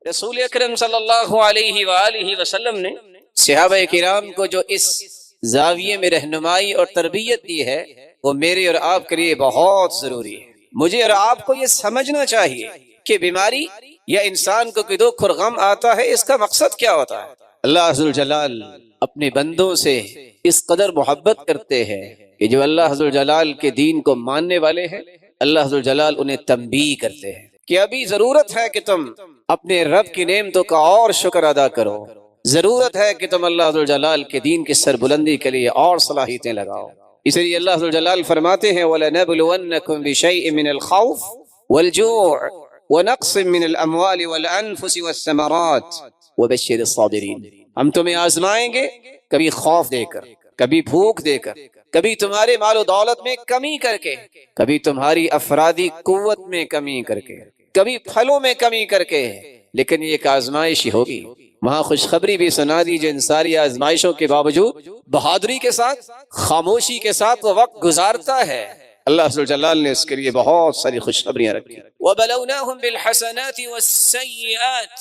رسول اکرم صلی اللہ علیہ وآلہ وسلم نے صحابہ کرام کو جو اس زاویے میں رہنمائی اور تربیت دی ہے وہ میرے اور آپ کے لیے بہت ضروری ہے۔ مجھے اور آپ کو یہ سمجھنا چاہیے کہ بیماری یا انسان کو کوئی دکھ اور غم آتا ہے، اس کا مقصد کیا ہوتا ہے۔ اللہ عز وجل اپنے بندوں سے اس قدر محبت کرتے ہیں کہ جو اللہ عز وجل کے دین کو ماننے والے ہیں، اللہ عز وجل انہیں تنبیہ کرتے ہیں کہ ابھی ضرورت ہے کہ تم اپنے رب کی نعمتوں کا اور شکر ادا کرو، ضرورت ہے کہ تم اللہ عز وجل کے دین کی سربلندی کے لیے اور صلاحیتیں لگاؤ۔ اس لیے اللہ عز وجل فرماتے ہیں وَلَنَبْلُوَنَّكُمْ بِشَيْءٍ مِّنَ الْخَوْفِ وَالْجُوعِ وَنَقْصٍ مِّنَ الْأَمْوَالِ وَالْأَنفُسِ وَالثَّمَرَاتِ وَبَشِّرِ الصَّابِرِينَ۔ ہم تمہیں آزمائیں گے، کبھی خوف دے کر، کبھی بھوک دے کر، کبھی تمہارے مال و دولت میں کمی کر کے، کبھی تمہاری افرادی قوت میں کمی کر کے، کبھی پھلوں میں کمی کر کے، لیکن یہ ایک آزمائش ہی ہوگی۔ وہاں خوشخبری بھی سنا دی جو ان ساری آزمائشوں کے باوجود بہادری کے ساتھ، خاموشی کے ساتھ وہ وقت گزارتا ہے، اللہ عز و جلال نے اس کے لیے بہت ساری خوشخبریاں رکھی۔ وَبَلَوْنَاهُمْ بِالْحَسَنَاتِ وَالسَّيِّئَاتِ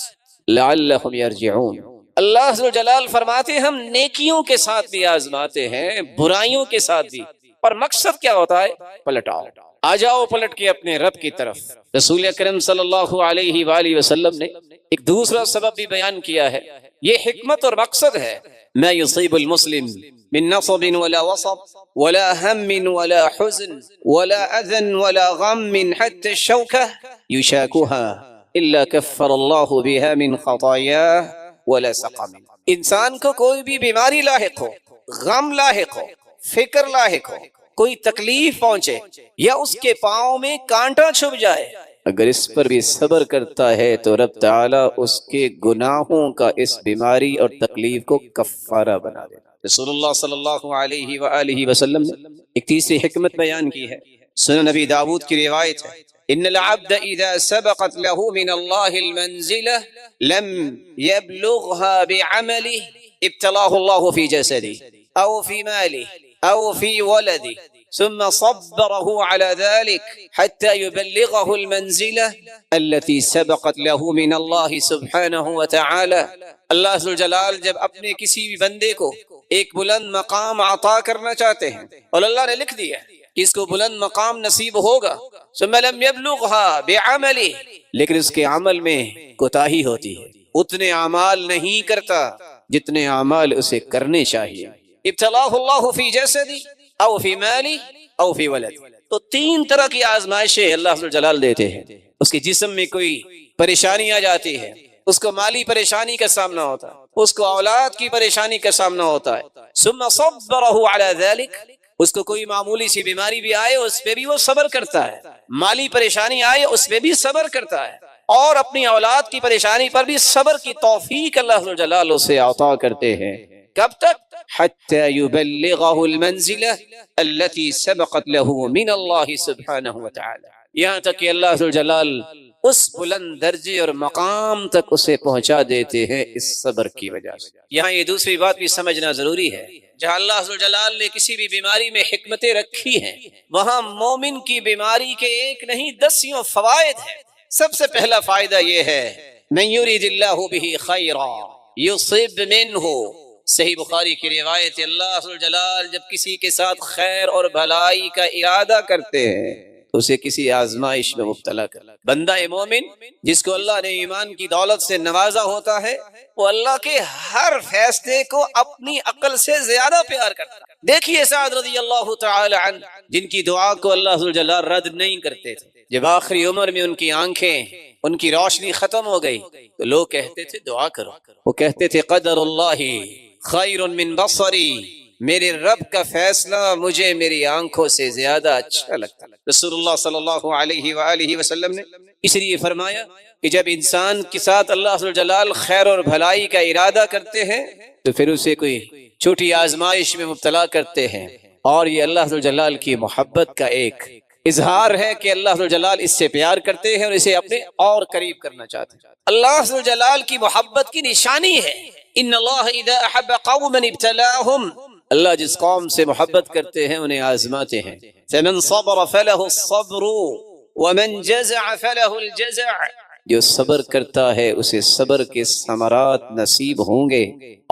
لَعَلَّهُمْ يَرْجِعُونَ۔ اللہ عز و جلال فرماتے ہم نیکیوں کے ساتھ بھی آزماتے ہیں، برائیوں کے ساتھ بھی، اور مقصد کیا ہوتا ہے؟ پلٹ آؤ، آ جاؤ پلٹ کے اپنے رب کی طرف۔ رسول اکرم صلی اللہ علیہ وآلہ وسلم نے ایک دوسرا سبب بھی بیان کیا ہے، یہ حکمت اور مقصد ہے۔ ما يصيب المسلم من نصب ولا وصب ولا هم ولا حزن ولا اذى ولا غم حتى الشوكة يشاكها الا كفر الله بها من خطاياه ولا سقم۔ انسان کو کوئی بھی بیماری لاحق ہو، غم لاحق ہو، فکر لاحق ہو، کوئی تکلیف پہنچے یا اس کے پاؤں میں کانٹا چھپ جائے، اگر اس پر بھی صبر کرتا ہے تو رب تعالیٰ اس کے گناہوں کا اس بیماری اور تکلیف کو کفارہ بنا دے۔ رسول اللہ صلی اللہ علیہ وآلہ وسلم نے ایک تیسری حکمت بیان کی ہے، سنن نبی داؤد کی روایت ہے، ان العبد اذا سبقت له من الله المنزلة لم يبلغها بعمله ابتلاه الله في جسده او في ماله او في ولده ثم صبره على ذلك حتى يبلغه المنزلة التي سبقت له من الله سبحانه وتعالى۔ اللہ عز و جلال جب اپنے کسی بھی بندے کو ایک بلند مقام عطا کرنا چاہتے ہیں اور اللہ نے لکھ دیا کہ اس کو بلند مقام نصیب ہوگا، ثم لم يبلغها بعمله، لیکن اس کے عمل میں کوتاہی ہوتی ہے، اتنے اعمال نہیں کرتا جتنے اعمال اسے کرنے چاہیے، ابتلاه الله في جسدی او فی مالی او فی ولد۔ تو تین طرح کی آزمائشیں اللہ عز و جلال دیتے ہیں۔ اس کے جسم میں کوئی پریشانی آ جاتی ہے، اس کو مالی پریشانی کا سامنا ہوتا ہے، اس کو اولاد کی پریشانی کا سامنا ہوتا ہے، ثم صبرہ علی ذلک، اس کو کوئی معمولی سی بیماری بھی آئے اس پہ بھی وہ صبر کرتا ہے، مالی پریشانی آئے اس پہ بھی صبر کرتا ہے، اور اپنی اولاد کی پریشانی پر بھی صبر کی توفیق اللہ عز و جلال اسے عطا کرتے ہیں۔ کب تک؟ حتی یبلغہ المنزلہ التي سبقت له من اللہ سبحانہ وتعالی، یہاں تک کہ اللہ عز و جلال اس بلند درجے اور مقام تک اسے پہنچا دیتے ہیں اس صبر کی وجہ سے۔ یہاں یہ دوسری بات بھی سمجھنا ضروری ہے، جہاں اللہ عز و جلال نے کسی بھی بیماری میں حکمتیں رکھی ہیں وہاں مومن کی بیماری کے ایک نہیں دسیوں فوائد ہیں۔ سب سے پہلا فائدہ یہ ہے من یرید اللہ بہ خیرا یصب منہ، صحیح بخاری کی روایت، اللہ عز و جلال جب کسی کے ساتھ خیر اور بھلائی کا ارادہ کرتے ہیں تو اسے کسی آزمائش میں مبتلا کر۔ بندہ مومن جس کو اللہ نے ایمان کی دولت سے نوازا ہوتا ہے وہ اللہ کے ہر فیصلے کو اپنی عقل سے زیادہ پیار کرتا ہے۔ دیکھیے سعد رضی اللہ تعالی عنہ جن کی دعا کو اللہ عز و جلال رد نہیں کرتے تھے، جب آخری عمر میں ان کی آنکھیں، ان کی روشنی ختم ہو گئی تو لوگ کہتے تھے دعا کرو، وہ کہتے تھے قدر اللہ خیر من بصری، میرے رب کا فیصلہ مجھے میری آنکھوں سے زیادہ اچھا لگتا ہے۔ رسول اللہ صلی اللہ علیہ وآلہ وسلم نے اس لیے فرمایا کہ جب انسان کے ساتھ اللہ عز و جلال خیر اور بھلائی کا ارادہ کرتے ہیں تو پھر اسے کوئی چھوٹی آزمائش میں مبتلا کرتے ہیں، اور یہ اللہ عز و جلال کی محبت کا ایک اظہار ہے کہ اللہ عز و جلال اس سے پیار کرتے ہیں اور اسے اپنے اور قریب کرنا چاہتے ہیں۔ اللہ عز و جلال کی محبت کی نشانی ہے ان اللہ اذا احب قوما ابتلاهم، اللہ جس قوم سے محبت کرتے ہیں انہیں آزماتے ہیں۔ فمن صبر فله الصبر ومن جزع فله الجزع، جو صبر کرتا ہے اسے صبر کے ثمرات نصیب ہوں گے،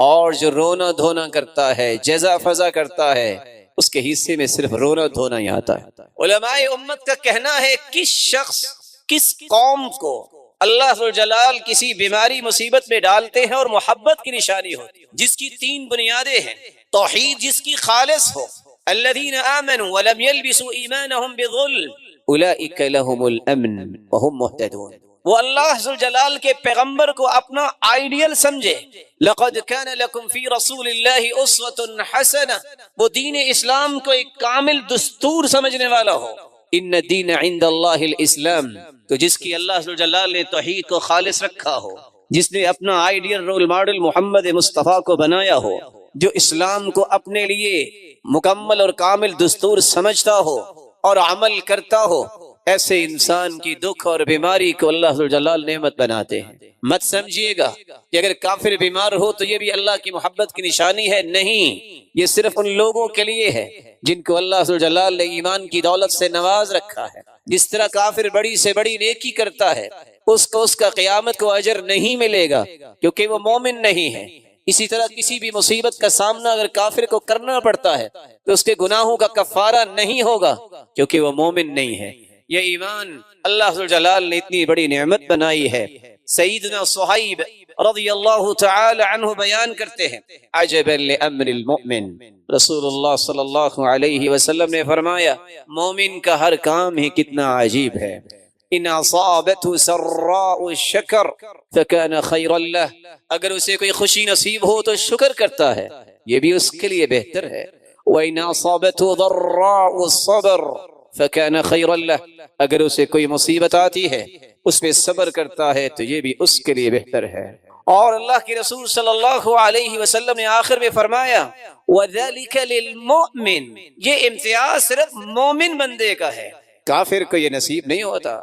اور جو رونا دھونا کرتا ہے، جزا فضا کرتا ہے، اس کے حصے میں صرف رونا دھونا ہی آتا ہے۔ علماء امت کا کہنا ہے کس شخص، کس قوم کو اللہ ذو الجلال کسی بیماری مصیبت میں ڈالتے ہیں اور محبت کی نشانی ہوتی ہے، جس کی تین بنیادیں ہیں، توحید جس کی خالص ہو، الذین آمنوا ولم يلبسوا ایمانهم بظلم اولئک لهم الامن وهم مهتدون، وہ اللہ ذو الجلال کے پیغمبر کو اپنا آئیڈیل سمجھے، لقد کان لکم فی رسول اللہ اسوۃ حسنہ، وہ دین اسلام کو ایک کامل دستور سمجھنے والا ہو، ان الدین عند اللہ الاسلام، تو جس کی اللہ ذو الجلال نے توحید کو خالص رکھا ہو، جس نے اپنا آئیڈیل رول ماڈل محمد مصطفیٰ کو بنایا ہو، جو اسلام کو اپنے لیے مکمل اور کامل دستور سمجھتا ہو اور عمل کرتا ہو، ایسے انسان کی دکھ اور بیماری کو اللہ ذو الجلال نعمت بناتے ہیں۔ مت سمجھیے گا کہ اگر کافر بیمار ہو تو یہ بھی اللہ کی محبت کی نشانی ہے، نہیں، یہ صرف ان لوگوں کے لیے ہے جن کو اللہ ذو الجلال نے ایمان کی دولت سے نواز رکھا ہے۔ جس طرح کافر بڑی سے بڑی نیکی کرتا ہے، اس کا قیامت کو اجر نہیں ملے گا کیونکہ وہ مومن نہیں ہے، اسی طرح کسی بھی مصیبت کا سامنا اگر کافر کو کرنا پڑتا ہے تو اس کے گناہوں کا کفارہ نہیں ہوگا کیونکہ وہ مومن نہیں ہے۔ یہ ایمان اللہ ذو الجلال نے اتنی بڑی نعمت بنائی ہے۔ سیدنا صہیب رضی اللہ تعالی عنہ بیان کرتے ہیں، عجبا لامر المؤمن، رسول اللہ صلی اللہ علیہ وسلم نے فرمایا مومن کا ہر کام ہی کتنا عجیب ہے، ان اصابته سراء شکر فکان خیرا له، اگر اسے کوئی خوشی نصیب ہو تو شکر کرتا ہے، یہ بھی اس کے لیے بہتر ہے، وان اصابته ضراء صبر فکان خیرا له، اگر اسے کوئی مصیبت آتی ہے اس پہ صبر کرتا ہے تو یہ بھی اس کے لیے بہتر ہے۔ اور اللہ کے رسول صلی اللہ علیہ وسلم نے آخر میں فرمایا وَذَلِكَ لِلْمُؤْمِنِ، یہ امتیاز صرف مومن بندے کا ہے، کافر کو یہ نصیب نہیں ہوتا،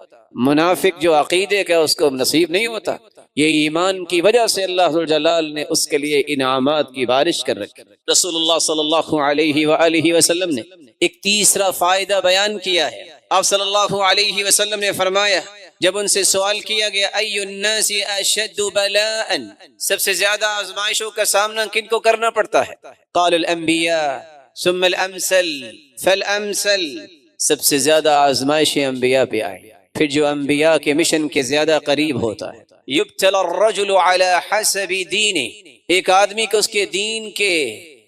منافق جو عقیدے کا اس کو نصیب نہیں ہوتا۔ یہ ایمان کی وجہ سے اللہ ذو الجلال نے اس کے لیے انعامات کی بارش کر رکھی۔ رسول اللہ صلی اللہ علیہ وآلہ وسلم نے ایک تیسرا فائدہ بیان کیا ہے۔ آپ صلی اللہ علیہ وسلم نے فرمایا جب ان سے سوال کیا گیا ای الناس اشد بلاء، سب سے زیادہ آزمائشوں کا سامنا کن کو کرنا پڑتا ہے؟ قال الانبیاء ثم الامثل فالامثل، سب سے زیادہ آزمائشیں انبیاء پہ آئی، پھر جو انبیاء کے مشن کے زیادہ قریب ہوتا ہے۔ یبتلی الرجل علی حسب دینہ، ایک آدمی کو اس کے دین کے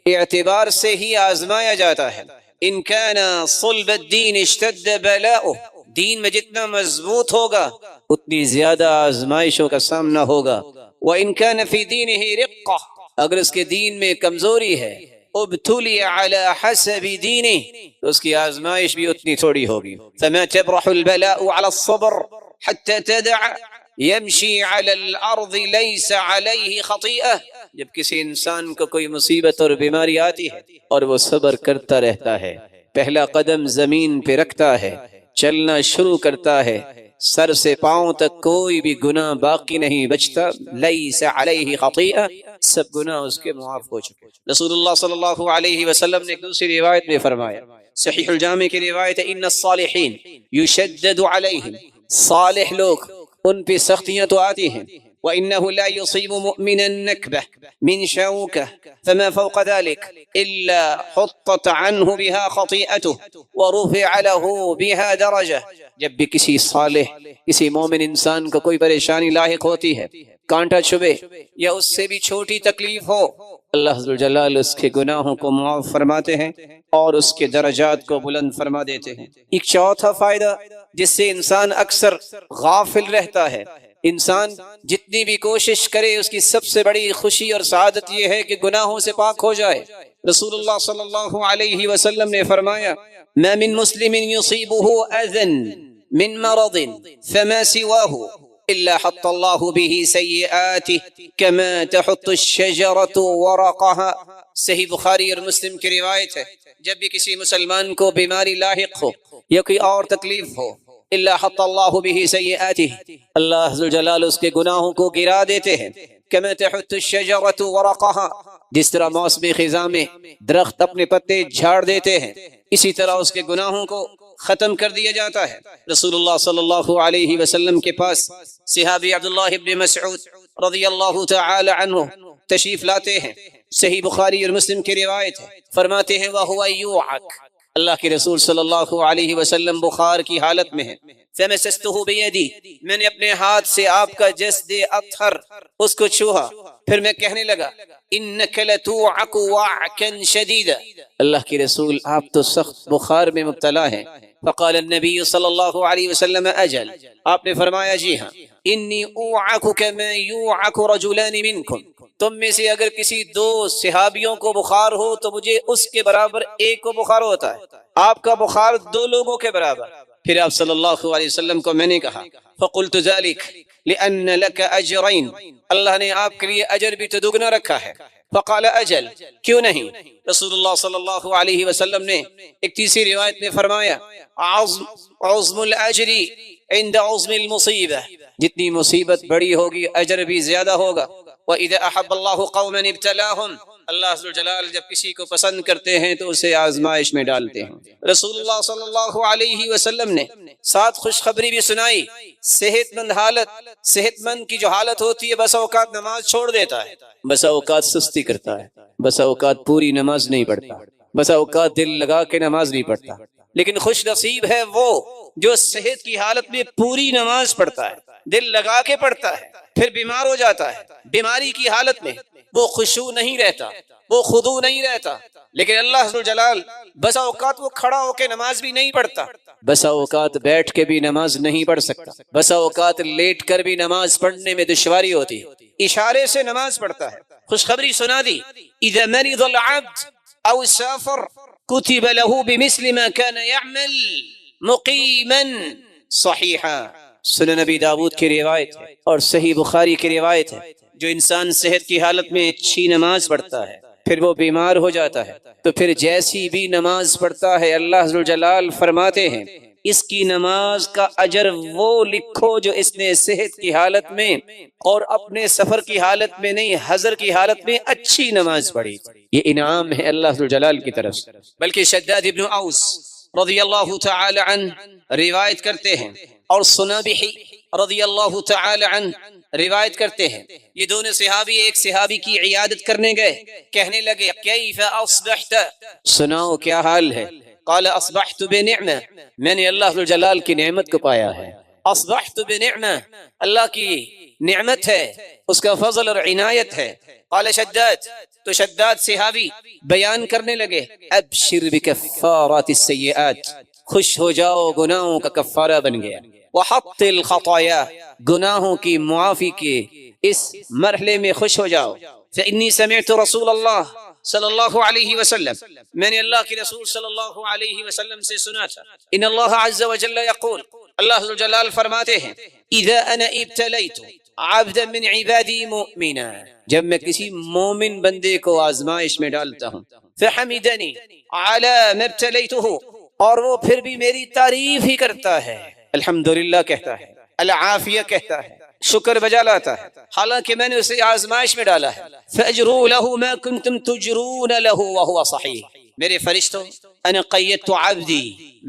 اعتبار سے ہی آزمایا جاتا ہے۔ ان کان صلب الدین اشتد بلاؤہ، دین میں جتنا مضبوط ہوگا اتنی زیادہ آزمائشوں کا سامنا ہوگا۔ وَإِن كَانَ فِي دِينِهِ رِقَّةٌ، اگر اس کے دین میں کمزوری ہے، ابتلی علی حسب دینہ، تو اس کی آزمائش بھی اتنی تھوڑی ہوگی۔ فَمَا تَبْرَحُ الْبَلَاءُ عَلَى الصَّبْرِ حَتَّى تَدَعَ يَمْشِي عَلَى الْأَرْضِ لَيْسَ عَلَيْهِ خَطِيئَةٌ، جب کسی انسان کو کوئی مصیبت اور بیماری آتی ہے اور وہ صبر کرتا رہتا ہے، پہلا قدم زمین پہ رکھتا ہے، چلنا شروع کرتا ہے، سر سے پاؤں تک کوئی بھی گناہ باقی نہیں بچتا، لیس علیہ خطیئہ، سب گناہ اس کے معاف ہو چکے۔ رسول اللہ صلی اللہ علیہ وسلم نے ایک دوسری روایت میں فرمایا، صحیح الجامع کی روایت ہے، ان الصالحین یشدد علیہم، صالح لوگ ان پہ سختیاں تو آتی ہیں، وَإِنَّهُ لَا يُصِيبُ مُؤْمِنًا نَكْبَةً مِّن شَوْكَةٍ فَمَا فَوْقَ ذَلِكَ إِلَّا حُطَّتْ عَنْهُ بِهَا خَطِيئَتُهُ وَرُفِعَ لَهُ بِهَا دَرَجَةٌ، جب بھی کسی صالح، کسی مومن انسان کو کوئی پریشانی لاحق ہوتی ہے، کانٹا چبھے یا اس سے بھی چھوٹی تکلیف ہو، اللہ ذو الجلال اس کے گناہوں کو معاف فرماتے ہیں اور اس کے درجات کو بلند فرما دیتے ہیں۔ ایک چوتھا فائدہ جس سے انسان اکثر غافل رہتا ہے، انسان جتنی بھی کوشش کرے اس کی سب سے بڑی خوشی اور سعادت یہ ہے کہ گناہوں سے پاک ہو جائے۔ رسول اللہ صلی اللہ علیہ وسلم نے فرمایا ما من مسلم يصيبه اذى من مرض فما سواه الا حط الله به سيئاته كما تحط الشجرة ورقها، صحیح بخاری اور مسلم کی روایت ہے، جب بھی کسی مسلمان کو بیماری لاحق ہو یا کوئی اور تکلیف ہو، الا حط اللہ به سیئاته، اللہ ذو الجلال اس کے گناہوں کو گرا دیتے ہیں، كما تحط الشجرة ورقها، جس طرح موسم خزاں میں درخت اپنے پتے جھاڑ دیتے ہیں، اسی طرح اس کے گناہوں کو ختم کر دیا جاتا ہے۔ رسول اللہ صلی اللہ علیہ وسلم کے پاس صحابی عبداللہ ابن مسعود رضی اللہ تعالی عنہ تشریف لاتے ہیں، صحیح بخاری اور مسلم کی روایت ہے، فرماتے ہیں وَهُوَ يُوعَكْ، اللہ کے رسول صلی اللہ علیہ وسلم بخار کی حالت میں ہیں، فَمَسَسْتُهُ بِيَدِي، میں نے اپنے ہاتھ سے آپ کا جسد اطہر اس کو چھوہا، پھر میں کہنے لگا إِنَّكَ لَتُوعَكُ وَعْكًا شَدِيدًا، اللہ کے رسول آپ تو سخت بخار میں مبتلا ہیں۔ فقال النبی صلی اللہ علیہ وسلم اجل، آپ نے فرمایا جی ہاں، انی اوعک کما یوعک رجلان منکم، تم میں سے اگر کسی دو صحابیوں کو بخار ہو تو مجھے اس کے برابر ایک کو بخار ہوتا ہے، آپ کا بخار دو لوگوں کے برابر۔ پھر آپ صلی اللہ علیہ وسلم کو میں نے کہا فقلت ذلك لأن لك اجرین، اللہ نے آپ کے لیے اجر بھی تو دگنا رکھا ہے۔ فقال اجل، کیوں نہیں؟ رسول اللہ صلی اللہ علیہ وسلم نے ایک تیسری روایت میں فرمایا عظم الاجر عند عظم المصیبہ، جتنی مصیبت بڑی ہوگی اجر بھی زیادہ ہوگا۔ وَإِذَا أَحَبَّ اللَّهُ قَوْمًا ابْتَلَاهُمْ، اللہ عز و جلال جب کسی کو پسند کرتے ہیں تو اسے آزمائش میں ڈالتے ہیں۔ رسول اللہ صلی اللہ علیہ وسلم نے ساتھ خوشخبری بھی سنائی، صحت مند حالت، صحت مند کی جو حالت ہوتی ہے بسا اوقات نماز چھوڑ دیتا ہے، بسا اوقات سستی کرتا ہے، بسا اوقات پوری نماز نہیں پڑھتا، بسا اوقات دل لگا کے نماز نہیں پڑھتا، لیکن خوش نصیب ہے وہ جو صحت کی حالت میں پوری نماز پڑھتا ہے، دل لگا کے پڑھتا ہے، پھر بیمار ہو جاتا ہے، بیماری کی حالت میں وہ خشوع نہیں رہتا، وہ خضوع نہیں رہتا، لیکن اللہ عز و جلال بسا اوقات وہ کھڑا ہو کے نماز بھی نہیں پڑھتا، بسا اوقات بیٹھ کے بھی نماز نہیں پڑھ سکتا، بسا اوقات لیٹ کر بھی نماز پڑھنے میں دشواری ہوتی ہے، اشارے سے نماز پڑھتا ہے۔ خوشخبری سنا دی اذا مرض العبد او سافر كتب له بمثل ما كان يعمل مقيما صحيحا، سنن نبی داود کی روایت ہے اور صحیح بخاری کی روایت ہے، جو انسان صحت کی حالت میں اچھی نماز پڑھتا ہے پھر وہ بیمار ہو جاتا ہے تو پھر جیسی بھی نماز پڑھتا ہے اللہ عز و جلال فرماتے ہیں اس کی نماز کا اجر وہ لکھو جو اس نے صحت کی حالت میں اور اپنے سفر کی حالت میں نہیں، حضر کی حالت میں اچھی نماز پڑھی۔ یہ انعام ہے اللہ عز و جلال کی طرف سے۔ بلکہ شداد ابن اوس رضی اللہ تعالی عنہ روایت کرتے ہیں اور سنابحی رضی اللہ تعالی عنہ روایت کرتے ہیں، یہ دونوں صحابی ایک صحابی کی عیادت کرنے گئے، کہنے لگے کیف اصبحت، سناؤ کیا حال ہے؟ قال اصبحت بنعمہ، میں نے اللہ جلال کی نعمت کو پایا ہے، اصبحت بنعمہ، اللہ کی نعمت ہے، اس کا فضل اور عنایت ہے۔ قال شداد، تو شداد صحابی بیان کرنے لگے ابشر بکفارات السیئات، خوش ہو جاؤ گناہوں کا کفارہ بن گیا، وحط الخطایا، گناہوں کی معافی کے اس مرحلے میں خوش ہو جاؤ۔ فإنی سمعت رسول اللہ صلی اللہ علیہ وسلم، میں نے اللہ کے رسول صلی اللہ علیہ وسلم سے سنا تھا، ان اللہ عز و جل یقول، اللہ عز و جلال فرماتے ہیں اذا انا ابتلیت عبدا من عبادی مؤمنا، جب میں کسی مومن بندے کو آزمائش میں ڈالتا ہوں، فحمدنی علی ما ابتلیتہ، اور وہ پھر بھی میری تعریف ہی کرتا ہے، الحمدللہ کہتا ہے، العافیہ کہتا ہے، شکر بجا لاتا ہے، حالانکہ میں نے اسے آزمائش میں ڈالا ہے، فاجروا له ما كنتم تجرون له وهو صحیح، میرے فرشتوں انا قیدت عبدی،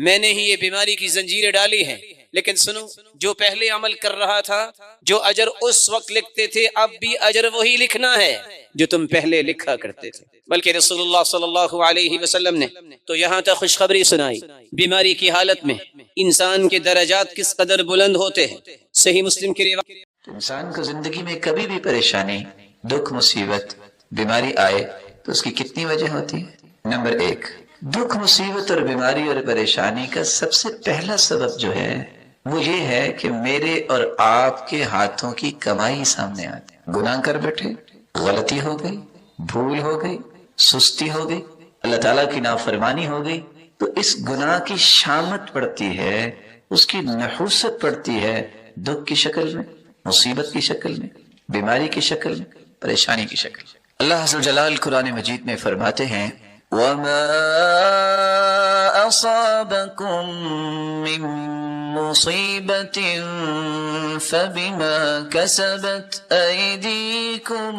میں نے ہی یہ بیماری کی زنجیریں ڈالی ہیں، لیکن سنو جو پہلے عمل کر رہا تھا، جو اجر اس وقت لکھتے تھے اب بھی اجر وہی لکھنا ہے جو تم پہلے لکھا کرتے تھے۔ بلکہ رسول اللہ صلی اللہ علیہ وسلم نے تو یہاں تک خوشخبری سنائی بیماری کی حالت میں انسان کے درجات کس قدر بلند ہوتے ہیں۔ صحیح مسلم کی روایت، انسان کو زندگی میں کبھی بھی پریشانی، دکھ، مصیبت، بیماری آئے تو اس کی کتنی وجہ ہوتی ہے؟ نمبر 1، دکھ، مصیبت اور بیماری اور پریشانی کا سب سے پہلا سبب جو ہے وہ یہ ہے کہ میرے اور آپ کے ہاتھوں کی کمائی سامنے آتی ہے۔ گناہ کر بیٹھے، غلطی ہو گئی، بھول ہو گئی، سستی ہو گئی، اللہ تعالیٰ کی نافرمانی ہو گئی، تو اس گناہ کی شامت پڑتی ہے، اس کی نحوست پڑتی ہے، دکھ کی شکل میں، مصیبت کی شکل میں، بیماری کی شکل میں، پریشانی کی شکل میں۔ اللہ عز و جلال قرآن مجید میں فرماتے ہیں وَمَا أَصَابَكُم مِّن مُّصِيبَةٍ فَبِمَا كَسَبَتْ أَيْدِيكُمْ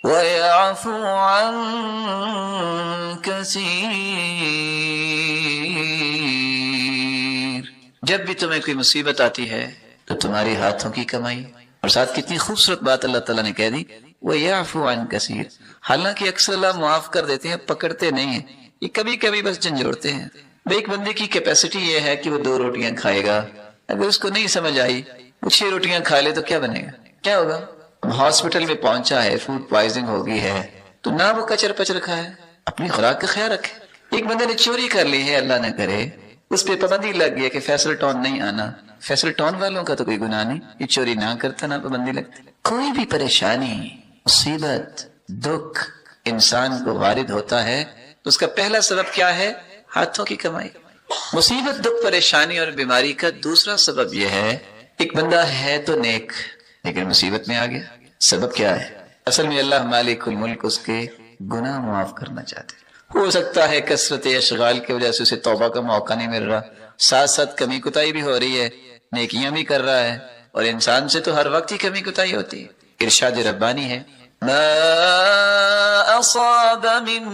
وَيَعْفُو عَن كَثِيرٍ جب بھی تمہیں کوئی مصیبت آتی ہے تو تمہارے ہاتھوں کی کمائی، اور ساتھ کتنی خوبصورت بات اللہ تعالیٰ نے کہہ دی، وَيَعْفُو عَنْ كَثِيرٍ، حالانکہ اکثر اللہ معاف کر دیتے ہیں، پکڑتے نہیں ہیں، یہ کبھی کبھی بس جھنجھوڑتے ہیں۔ ایک بندے کی کیپیسٹی یہ ہے کہ وہ 2 روٹیاں کھائے گا، اگر اس کو نہیں سمجھ آئی وہ 6 روٹیاں کھا لے تو کیا بنے گا، کیا ہوگا؟ ہاسپٹل میں پہنچا ہے، فوڈ پوائزنگ ہو گئی ہے، تو نہ وہ کچر پچر کھائے، اپنی خوراک کا خیال رکھے۔ ایک بندے نے چوری کر لی ہے، اللہ نہ کرے، اس پہ پابندی لگ گئی ہے کہ فیصل ٹاؤن نہیں آنا، فیصل ٹاؤن والوں کا تو کوئی گناہ نہیں، یہ چوری نہ کرتا نہ پابندی لگتی۔ کوئی بھی پریشانی، مصیبت، دکھ انسان کو وارد ہوتا ہے تو اس کا پہلا سبب کیا ہے؟ ہاتھوں کی کمائی۔ مصیبت، دکھ، پریشانی اور بیماری کا دوسرا سبب یہ ہے، ایک بندہ ہے تو نیک لیکن مصیبت میں آ گیا۔ سبب کیا ہے؟ اصل میں اللہ مالک الملک اس کے گناہ معاف کرنا چاہتے ہیں۔ ہو سکتا ہے کثرت اشغال کی وجہ سے اسے توبہ کا موقع نہیں مل رہا، ساتھ ساتھ کمی کوتاہی بھی ہو رہی ہے، نیکیاں بھی کر رہا ہے، اور انسان سے تو ہر وقت ہی کمی کوتاہی ہوتی ہے۔ ارشاد ربانی ہے، ما اصاب من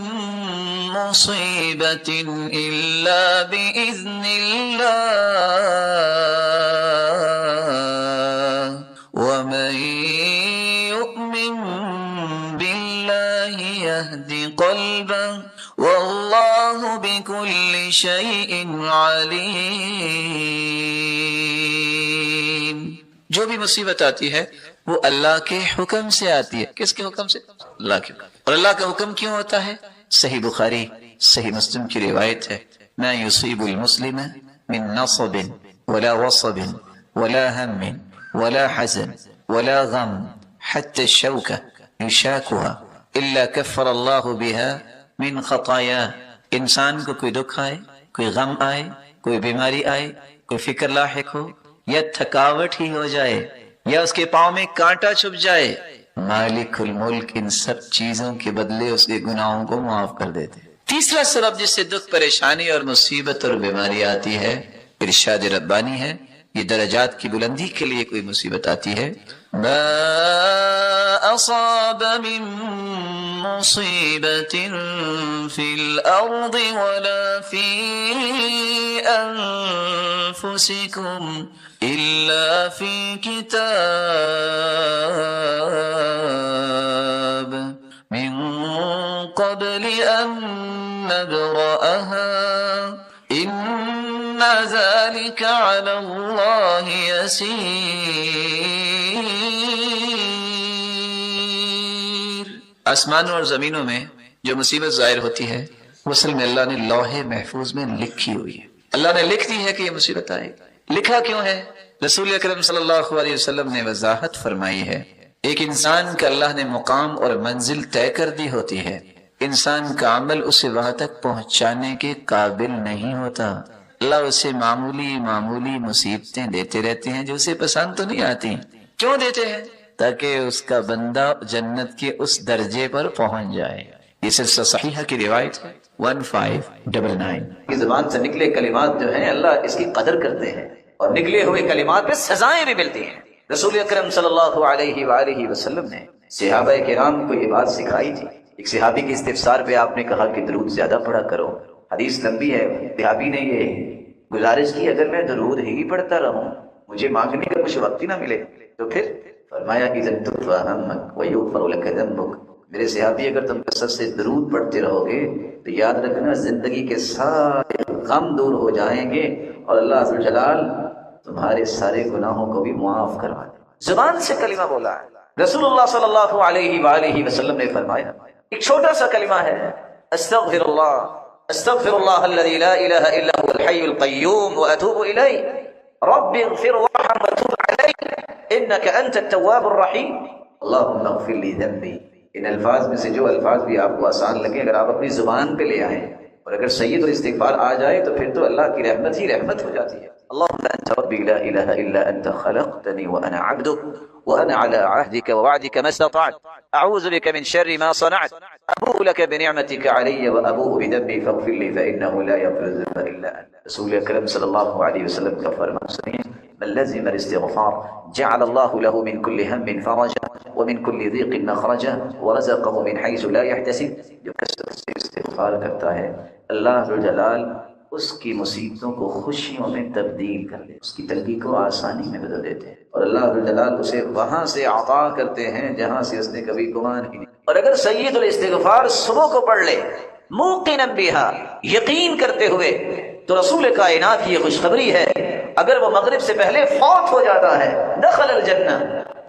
مصیبت الا باذن اللہ ومن یؤمن باللہ یہد قلبہ واللہ بکل شیء علیم۔ جو بھی مصیبت آتی ہے وہ اللہ کے حکم سے آتی ہے۔ کس کے حکم سے؟ اللہ کے حکم۔ اور اللہ کا حکم کیوں ہوتا ہے؟ صحیح بخاری، صحیح مسلم کی روایت ہے، ما یصیب المسلم من نصب ولا وصب ولا هم ولا حزن ولا غم حتى الشوكة يشاكها الا كفر الله بها من خطاياه۔ انسان کو کوئی دکھ آئے، کوئی غم آئے، کوئی بیماری آئے، کوئی فکر لاحق ہو، یا تھکاوٹ ہی ہو جائے، یا اس کے پاؤں میں کانٹا چھپ جائے، مالک الملک ان سب چیزوں کے بدلے اس کے گناہوں کو معاف کر دیتے۔ تیسرا سبب جس سے دکھ، پریشانی اور مصیبت اور بیماری آتی ہے، ارشاد ربانی ہے، یہ درجات کی بلندی کے لیے کوئی مصیبت آتی ہے، ما اصاب من مصیبت فی الارض ولا فی انفسکم الا فی کتاب من قبل ان نبرأها ان ذلك على اللہ یسیر۔ آسمانوں اور زمینوں میں جو مصیبت ظاہر ہوتی ہے وہ اصل میں اللہ نے لوح محفوظ میں لکھی ہوئی ہے۔ اللہ نے لکھ دی ہے کہ یہ مصیبت آئے گی۔ لکھا کیوں ہے؟ رسول اکرم صلی اللہ علیہ وسلم نے وضاحت فرمائی ہے، ایک انسان کا اللہ نے مقام اور منزل طے کر دی ہوتی ہے، انسان کا عمل اسے وہاں تک پہنچانے کے قابل نہیں ہوتا، اللہ اسے معمولی مصیبتیں دیتے رہتے ہیں جو اسے پسند تو نہیں آتی۔ کیوں دیتے ہیں؟ تاکہ اس کا بندہ جنت کے اس درجے پر پہنچ جائے۔ یہ سلسلہ صحیحہ کی روایت ہے 1599۔ کی زبان سے نکلے کلمات جو ہیں اللہ اس کی قدر کرتے ہیں، اور نکلے ہوئے کلمات پہ سزائیں بھی ملتی ہیں۔ رسول اکرم صلی اللہ علیہ وآلہ وسلم نے صحابہ کرام کو یہ بات سکھائی تھی۔ ایک صحابی کے استفسار پہ آپ نے کہا کہ درود زیادہ پڑھا کرو، حدیث لمبی ہے۔ صحابی نے یہ گزارش کی اگر میں درود ہی پڑھتا رہوں، مجھے مانگنے کا کچھ وقت ہی نہ ملے تو پھر؟ فرمایا اذا تطفى همك ويغفر لك ذنبك، میرے صحابی اگر تم کثرت سے درود پڑھتے رہو گے تو یاد رکھنا زندگی کے سارے غم دور ہو جائیں گے اور اللہ عز و جلال تمہارے سارے گناہوں کو بھی معاف کروا دے۔ زبان سے کلمہ بولا ہے۔ رسول اللہ صلی اللہ علیہ وآلہ وسلم نے فرمایا، ایک چھوٹا سا کلمہ ہے، استغفر اللہ الذی لا الہ الا هو الحی القیوم واتوب الیہ رب اغفر وارحم وتوب علی انک انت التواب الرحیم اللہم اغفر لی ذنبی۔ ان الفاظ میں سے جو الفاظ بھی آپ کو آسان لگے اگر آپ اپنی زبان پہ لے آئیں اور اگر سید الاستغفار آ جائے تو پھر تو اللہ کی رحمت ہی رحمت ہو جاتی ہے۔ اللهم انت ربي لا اله الا انت خلقتني وانا عبدك وانا على عهدك ووعدك ما استطعت اعوذ بك من شر ما صنعت ابوء لك بنعمتك علي وابوء بذنبي فاغفر لي فانه لا يغفر الذنوب الا انت۔ رسول اکرم صلی اللہ علیہ وسلم کا فرمان سنیے، من لزم الاستغفار جعل الله له من كل هم فرجا ومن كل ضيق مخرجا ورزقه من حيث لا يحتسب۔ جو کثرت سے استغفار کرتا ہے اللہ ذو الجلال اس کی مصیبتوں کو خوشیوں میں تبدیل کر دے، اس کی تنگی کو آسانی میں بدل دیتے ہیں، اور اللہ رب الجلال اسے وہاں سے عطا کرتے ہیں جہاں سے اس نے کبھی گمان ہی نہیں۔ اور اگر سید الاستغفار صبح کو پڑھ لے موقنا بہا، یقین کرتے ہوئے، تو رسول کائنات کی یہ خوشخبری ہے، اگر وہ مغرب سے پہلے فوت ہو جاتا ہے دخل الجنہ،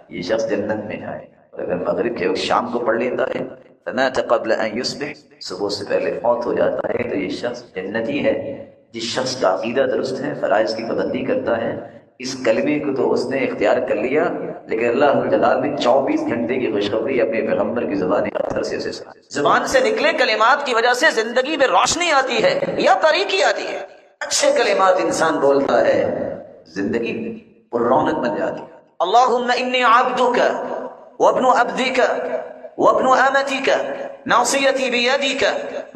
یہ شخص جنت میں جائے، اور اگر مغرب کے وقت شام کو پڑھ لیتا ہے فمات قبل ان یصبح، صبح سے پہلے فوت ہو جاتا ہے، تو یہ شخص جنتی ہے۔ جس شخص کا عقیدہ درست ہے، فرائض کی پابندی کرتا ہے، اس کلمے کو تو اس نے اختیار کر لیا، لیکن اللہ جلال نے 24 گھنٹے کی خوشخبری اپنے پیغمبر کی زبان اطہر سے زبان سے نکلے کلمات کی وجہ سے زندگی میں روشنی آتی ہے یا تاریکی آتی ہے۔ اچھے کلمات انسان بولتا ہے، زندگی پر رونق بن جاتی ہے۔ اللہم انی عبدک وابن عبدک وابن امتک ناصیتی بیدک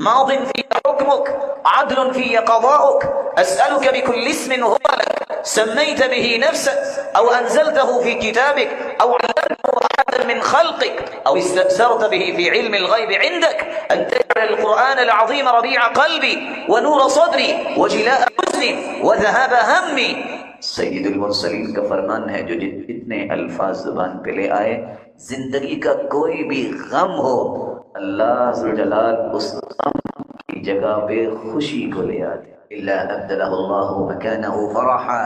ماض فی حکمک عدل فی قضاؤک اسألک بکل اسم هو لک سمیت به نفسک او انزلته فی کتابک او علمته احدا من خلقك او استأثرت به في علم الغيب عندك ان تجعل القرآن العظيم ربيع قلبي ونور صدري وجلاء حزني وذهاب همي۔ سید المرسلین کا فرمان ہے، جو جتنے الفاظ زبان پہ لے آئے، زندگی کا کوئی بھی غم ہو، اللہ ذوالجلال اس غم کی جگہ پہ خوشی کو لے آتے، الا ابدلہ اللہ مکانہ فرحا،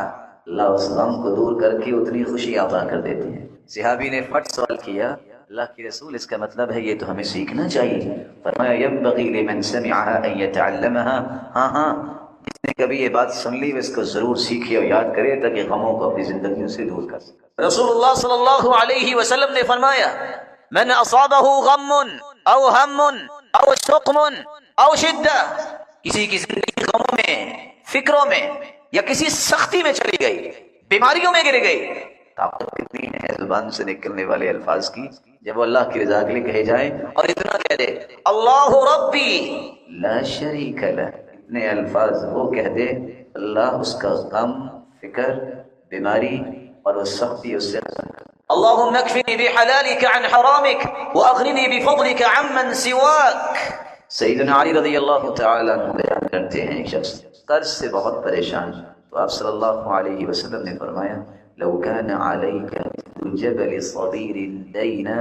اللہ اس غم کو دور کر کے اتنی خوشی عطا کر دیتے ہیں۔ صحابی نے فٹ سوال کیا، اللہ کے رسول اس کا مطلب ہے یہ تو ہمیں سیکھنا چاہیے؟ فرمایا ينبغي لمن سمعها ان يتعلمها، ہاں جس نے کبھی یہ بات سن لی وہ اس کو ضرور سیکھے اور یاد کرے تاکہ غموں کو اپنی زندگیوں سے دور کر سکے۔ رسول اللہ صلی اللہ علیہ وسلم نے فرمایا من اصابہ غم او ہم او شقم او شدہ، کسی کی زندگی غموں میں، فکروں میں یا کسی سختی میں چلی گئی، بیماریوں میں گر گئی، طاقت کتنی ہے زبان سے نکلنے والے الفاظ کی، جب وہ اللہ کی رضا کے لیے کہے جائیں اور اتنا کہہ دے اللہ ربی لا شریک لہ، اتنے الفاظ وہ کہہ دے، اللہ اس کا غم، فکر، بیماری اور وہ سختی اس سے ختم کر۔ اللہم اکفنی بحلالک عن حرامک واغننی بفضلک عمن سواک۔ سیدنا علی رضی اللہ تعالی عنہ بیان کرتے ہیں، ایک شخص قرض سے بہت پریشان، تو آپ صلی اللہ علیہ وسلم نے فرمایا لو كان عليك مثل جبل صبير دينا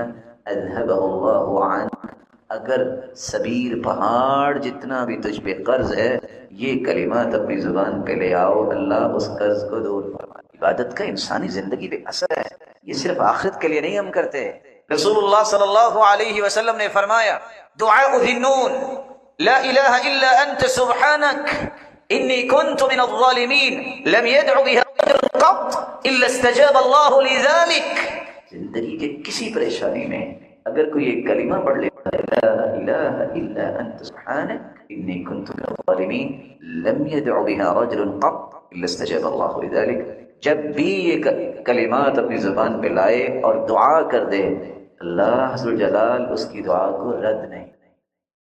اذهبه الله عنك، اگر صبیر پہاڑ جتنا بھی تجھ پہ قرض ہے، یہ کلمات اپنی زبان پہ لے آؤ، اللہ اس قرض کو دور فرما۔ عبادت کا انسانی زندگی پہ اثر ہے، یہ صرف آخرت کے لیے نہیں ہم کرتے۔ رسول اللہ صلی اللہ علیہ وسلم نے فرمایا دعاء ذی النون لا الہ الا انت سبحانک انی کنت من الظالمین لم يدع بها قط الا استجاب اللہ لذلک۔ زندگی کے کسی پریشانی میں اگر کوئی ایک کلمہ پڑھ لیتا ہے لا الہ الا انت سبحانک انی کنت من الظالمین لم يدع بها رجل قط الا استجاب اللہ لذلک، جب بھی یہ کلمات اپنی زبان پہ لائے اور دعا کر دے، اللہ ذوالجلال اس کی دعا کو رد نہیں